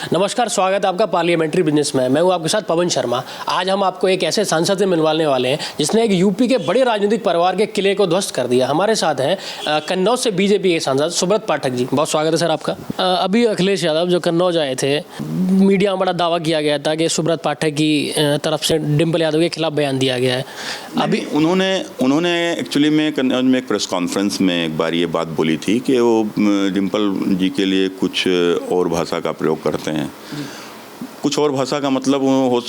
नमस्कार, स्वागत है आपका पार्लियामेंट्री बिजनेस में। मैं हूं आपके साथ पवन शर्मा। आज हम आपको एक ऐसे सांसद से मिलवाने वाले हैं जिसने एक यूपी के बड़े राजनीतिक परिवार के किले को ध्वस्त कर दिया। हमारे साथ हैं कन्नौज से बीजेपी के सांसद सुब्रत पाठक जी। बहुत स्वागत है सर आपका। अभी अखिलेश यादव जो कन्नौज आए थे, मीडिया में बड़ा दावा किया गया था कि सुब्रत पाठक की तरफ से डिम्पल यादव के खिलाफ बयान दिया गया है। अभी उन्होंने एक्चुअली में कन्नौज में एक प्रेस कॉन्फ्रेंस में एक बार ये बात बोली थी कि वो डिम्पल जी के लिए कुछ और भाषा का प्रयोग करते हैं। कुछ और भाषा का मतलब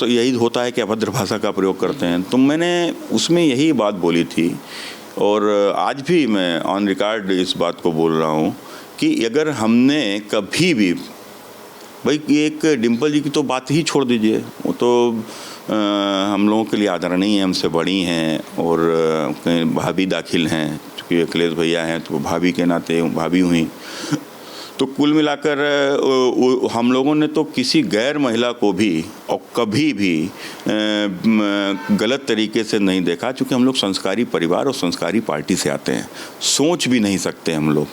यही होता है कि अभद्र भाषा का प्रयोग करते हैं। तो मैंने उसमें यही बात बोली थी और आज भी मैं ऑन रिकॉर्ड इस बात को बोल रहा हूँ कि अगर हमने कभी भी, भाई एक डिम्पल जी की तो बात ही छोड़ दीजिए, वो तो हम लोगों के लिए आदरणीय है, हमसे बड़ी हैं और भाभी दाखिल हैं, क्योंकि अखिलेश भैया हैं तो भाभी के नाते भाभी हुई। तो कुल मिलाकर हम लोगों ने तो किसी गैर महिला को भी और कभी भी गलत तरीके से नहीं देखा, क्योंकि हम लोग संस्कारी परिवार और संस्कारी पार्टी से आते हैं, सोच भी नहीं सकते हम लोग,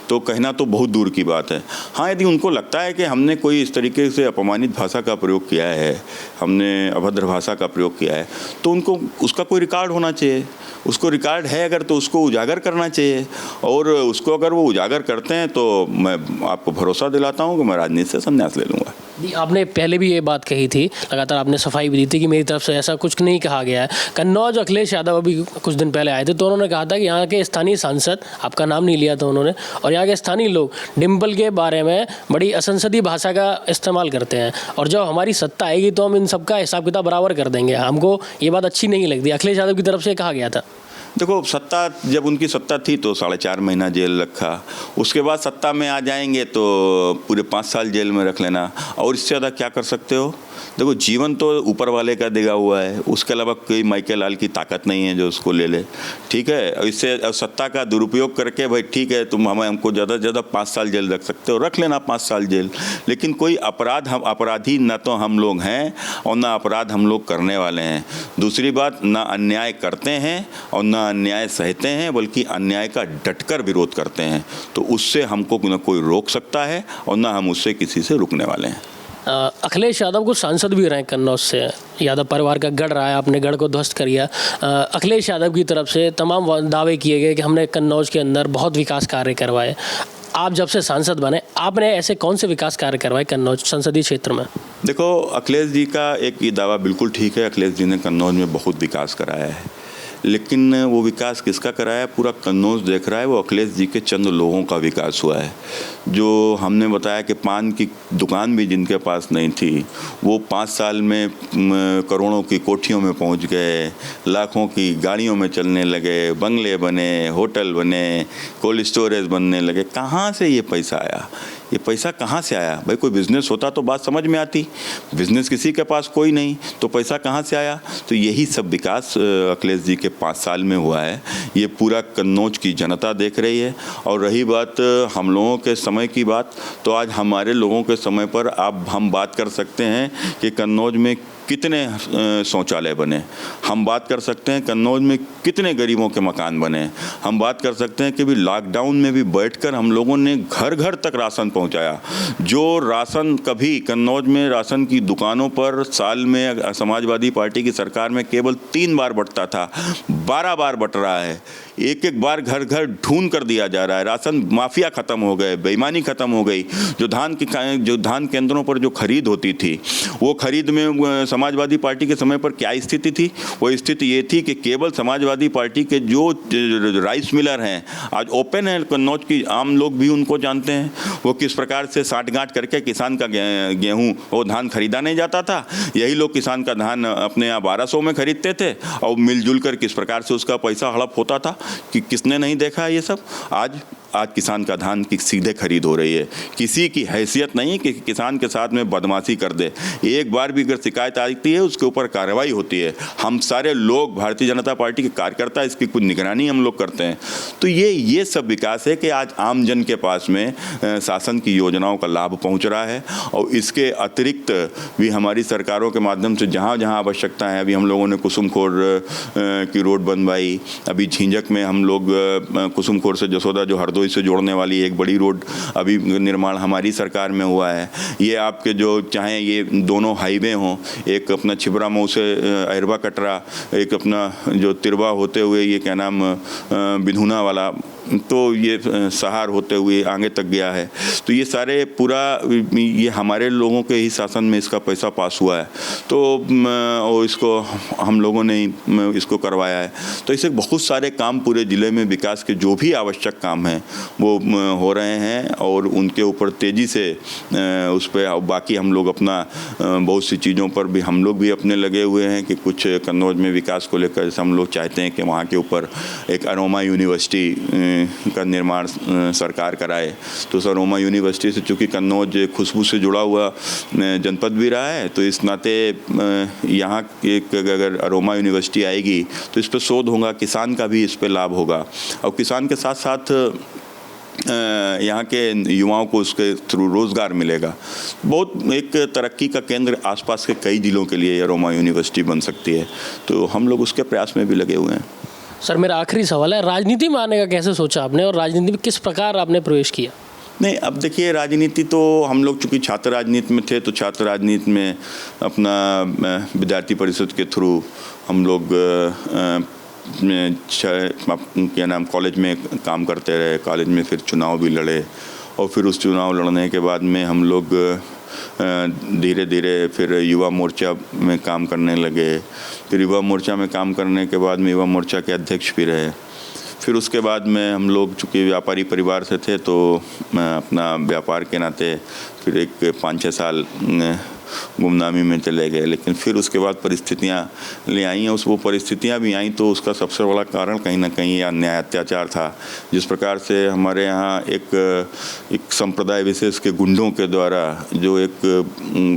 तो कहना तो बहुत दूर की बात है। हाँ, यदि उनको लगता है कि हमने कोई इस तरीके से अपमानित भाषा का प्रयोग किया है, हमने अभद्र भाषा का प्रयोग किया है, तो उनको उसका कोई रिकॉर्ड होना चाहिए। उसको रिकॉर्ड है अगर, तो उसको उजागर करना चाहिए, और उसको अगर वो उजागर करते हैं तो मैं आपको भरोसा दिलाता हूँ कि मैं राजनीति से संन्यास ले लूँगा। आपने पहले भी ये बात कही थी, लगातार आपने सफाई भी दी थी कि मेरी तरफ से ऐसा कुछ नहीं कहा गया है। कन्नौज अखिलेश यादव अभी कुछ दिन पहले आए थे तो उन्होंने कहा था कि यहाँ के स्थानीय सांसद, आपका नाम नहीं लिया था उन्होंने, और यहाँ के स्थानीय लोग डिम्पल के बारे में बड़ी असंसदीय भाषा का इस्तेमाल करते हैं, और जब हमारी सत्ता आएगी तो हम इन सबका हिसाब किताब बराबर कर देंगे। हमको ये बात अच्छी नहीं लगती, अखिलेश यादव की तरफ से कहा गया था। देखो, सत्ता जब उनकी सत्ता थी तो 4.5 महीना जेल रखा, उसके बाद सत्ता में आ जाएंगे तो पूरे 5 साल जेल में रख लेना, और इससे ज़्यादा क्या कर सकते हो। देखो, जीवन तो ऊपर वाले का दिया हुआ है, उसके अलावा कोई माइकल लाल की ताकत नहीं है जो उसको ले ले, ठीक है। इससे सत्ता का दुरुपयोग करके भाई ठीक है, तुम हमको ज़्यादा से ज़्यादा 5 साल जेल रख सकते हो, रख लेना 5 साल जेल, लेकिन कोई हम अपराधी न तो हम लोग हैं और ना अपराध हम लोग करने वाले हैं। दूसरी बात, ना अन्याय करते हैं और ना अन्याय सहते हैं, बल्कि अन्याय का डटकर विरोध करते हैं। तो उससे हमको न कोई रोक सकता है और ना हम उससे किसी से रुकने वाले हैं। अखिलेश यादव को सांसद भी रहे कन्नौज से, यादव परिवार का गढ़ रहा है, आपने गढ़ को ध्वस्त करिया। अखिलेश यादव की तरफ से तमाम दावे किए गए कि हमने कन्नौज के अंदर बहुत विकास कार्य करवाए। आप जब से सांसद बने, आपने ऐसे कौन से विकास कार्य करवाए कन्नौज संसदीय क्षेत्र में? देखो, अखिलेश जी का एक ये दावा बिल्कुल ठीक है, अखिलेश जी ने कन्नौज में बहुत विकास कराया है, लेकिन वो विकास किसका कराया, पूरा कन्नौज देख रहा है, वो अखिलेश जी के चंद लोगों का विकास हुआ है। जो हमने बताया कि पान की दुकान भी जिनके पास नहीं थी, वो 5 साल में करोड़ों की कोठियों में पहुंच गए, लाखों की गाड़ियों में चलने लगे, बंगले बने, होटल बने, कोल्ड स्टोरेज बनने लगे। कहाँ से ये पैसा आया? ये पैसा कहाँ से आया? भाई कोई बिज़नेस होता तो बात समझ में आती, बिज़नेस किसी के पास कोई नहीं, तो पैसा कहाँ से आया? तो यही सब विकास अखिलेश जी के 5 साल में हुआ है, ये पूरा कन्नौज की जनता देख रही है। और रही बात हम लोगों के समय की बात, तो आज हमारे लोगों के समय पर अब हम बात कर सकते हैं कि कन्नौज में कितने शौचालय बने, हम बात कर सकते हैं कन्नौज में कितने गरीबों के मकान बने, हम बात कर सकते हैं कि भी लॉकडाउन में भी बैठकर हम लोगों ने घर घर तक राशन पहुंचाया। जो राशन कभी कन्नौज में राशन की दुकानों पर साल में समाजवादी पार्टी की सरकार में केवल 3 बार बंटता था, 12 बार बंट रहा है। एक एक बार घर घर ढूंढ कर दिया जा रहा है। राशन माफिया खत्म हो गए, बेईमानी खत्म हो गई। जो धान केंद्रों पर जो खरीद होती थी, वो खरीद में समाजवादी पार्टी के समय पर क्या स्थिति थी? वो स्थिति ये थी कि केवल समाजवादी पार्टी के जो राइस मिलर हैं, आज ओपन है कन्नौज की, आम लोग भी उनको जानते हैं, वो किस प्रकार से साठगांठ करके किसान का गेहूँ वो धान खरीदा नहीं जाता था। यही लोग किसान का धान अपने यहाँ 1200 में खरीदते थे और मिलजुल कर किस प्रकार से उसका पैसा हड़प होता था कि किसने नहीं देखा ये सब। आज किसान का धान की सीधे खरीद हो रही है। किसी की हैसियत नहीं कि किसान के साथ में बदमाशी कर दे। एक बार भी अगर शिकायत आती है उसके ऊपर कार्रवाई होती है। हम सारे लोग भारतीय जनता पार्टी के कार्यकर्ता इसकी कुछ निगरानी हम लोग करते हैं। तो ये सब विकास है कि आज आम जन के पास में शासन की योजनाओं का लाभ पहुंच रहा है। और इसके अतिरिक्त भी हमारी सरकारों के माध्यम से जहाँ जहाँ आवश्यकता है, अभी हम लोगों ने कुसुमखोर की रोड बनवाई, अभी झींझक में हम लोग कुसुमखोर से जसोदा जो हरदोई हरदोई से जोड़ने वाली एक बड़ी रोड अभी निर्माण हमारी सरकार में हुआ है। ये आपके जो चाहे ये दोनों हाईवे हों, एक अपना छिबरा मऊ से अहिरवा कटरा, एक अपना जो तिरवा होते हुए ये क्या नाम बिधुना वाला, तो ये सहार होते हुए आगे तक गया है। तो ये सारे पूरा ये हमारे लोगों के ही शासन में इसका पैसा पास हुआ है, तो और इसको हम लोगों ने ही इसको करवाया है। तो ऐसे बहुत सारे काम पूरे ज़िले में विकास के जो भी आवश्यक काम हैं वो हो रहे हैं और उनके ऊपर तेज़ी से उस पर बाकी हम लोग अपना बहुत सी चीज़ों पर भी हम लोग भी अपने लगे हुए हैं कि कुछ कन्नौज में विकास को लेकर जैसे हम लोग चाहते हैं कि वहाँ के ऊपर एक अरोमा यूनिवर्सिटी का निर्माण सरकार कराए। तो उस अरोमा यूनिवर्सिटी से चूँकि कन्नौज खुशबू से जुड़ा हुआ जनपद भी रहा है, तो इस नाते यहाँ एक अगर अरोमा यूनिवर्सिटी आएगी तो इस पर शोध होगा, किसान का भी इस पर लाभ होगा और किसान के साथ साथ यहाँ के युवाओं को उसके थ्रू रोज़गार मिलेगा। बहुत एक तरक्की का केंद्र आसपास के कई ज़िलों के लिए अरोमा यूनिवर्सिटी बन सकती है, तो हम लोग उसके प्रयास में भी लगे हुए हैं। सर मेरा आखिरी सवाल है, राजनीति में आने का कैसे सोचा आपने और राजनीति में किस प्रकार आपने प्रवेश किया? नहीं, अब देखिए राजनीति तो हम लोग चूँकि छात्र राजनीति में थे, तो छात्र राजनीति में अपना विद्यार्थी परिषद के थ्रू हम लोग क्या नाम कॉलेज में काम करते रहे। कॉलेज में फिर चुनाव भी लड़े और फिर उस चुनाव लड़ने के बाद में हम लोग धीरे धीरे फिर युवा मोर्चा में काम करने लगे। फिर युवा मोर्चा में काम करने के बाद में युवा मोर्चा के अध्यक्ष भी रहे। फिर उसके बाद में हम लोग चूँकि व्यापारी परिवार से थे, तो अपना व्यापार के नाते फिर एक 5-6 साल गुमनामी में चले गए। लेकिन फिर उसके बाद परिस्थितियाँ ले आई हैं। वो परिस्थितियाँ भी आई तो उसका सबसे बड़ा कारण कहीं ना कहीं अन्याय अत्याचार था। जिस प्रकार से हमारे यहाँ एक संप्रदाय विशेष के गुंडों के द्वारा जो एक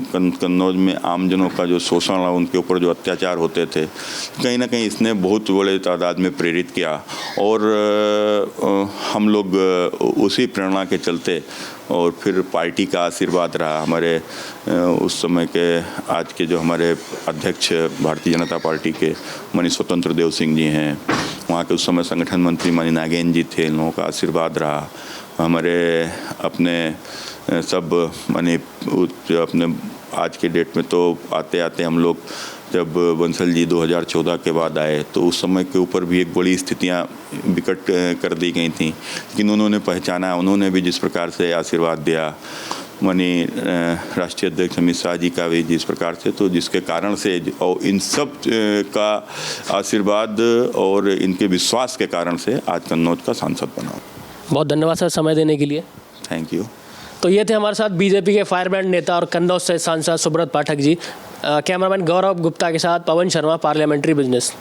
कन्नौज में आमजनों का जो शोषण है, उनके ऊपर जो अत्याचार होते थे, कहीं ना कहीं इसने बहुत बड़े तादाद में प्रेरित किया और हम लोग उसी प्रेरणा के चलते और फिर पार्टी का आशीर्वाद रहा। हमारे उस समय के आज के जो हमारे अध्यक्ष भारतीय जनता पार्टी के माननीय स्वतंत्र देव सिंह जी हैं, वहाँ के उस समय संगठन मंत्री माननीय नागेंद्र जी थे, इन लोगों का आशीर्वाद रहा। हमारे अपने सब माननीय अपने आज के डेट में तो आते आते हम लोग जब बंसल जी 2014 के बाद आए तो उस समय के ऊपर भी एक बड़ी स्थितियां विकट कर दी गई थी, लेकिन उन्होंने पहचाना, उन्होंने भी जिस प्रकार से आशीर्वाद दिया, माननीय राष्ट्रीय अध्यक्ष अमित शाह जी का भी जिस प्रकार से, तो जिसके कारण से और इन सब का आशीर्वाद और इनके विश्वास के कारण से आज कन्नौज का सांसद बना। बहुत धन्यवाद सर समय देने के लिए। Thank you. तो ये थे हमारे साथ बीजेपी के फायरब्रांड नेता और कन्नौज से सांसद सुब्रत पाठक जी। कैमरामैन गौरव गुप्ता के साथ पवन शर्मा, पार्लियामेंट्री बिजनेस।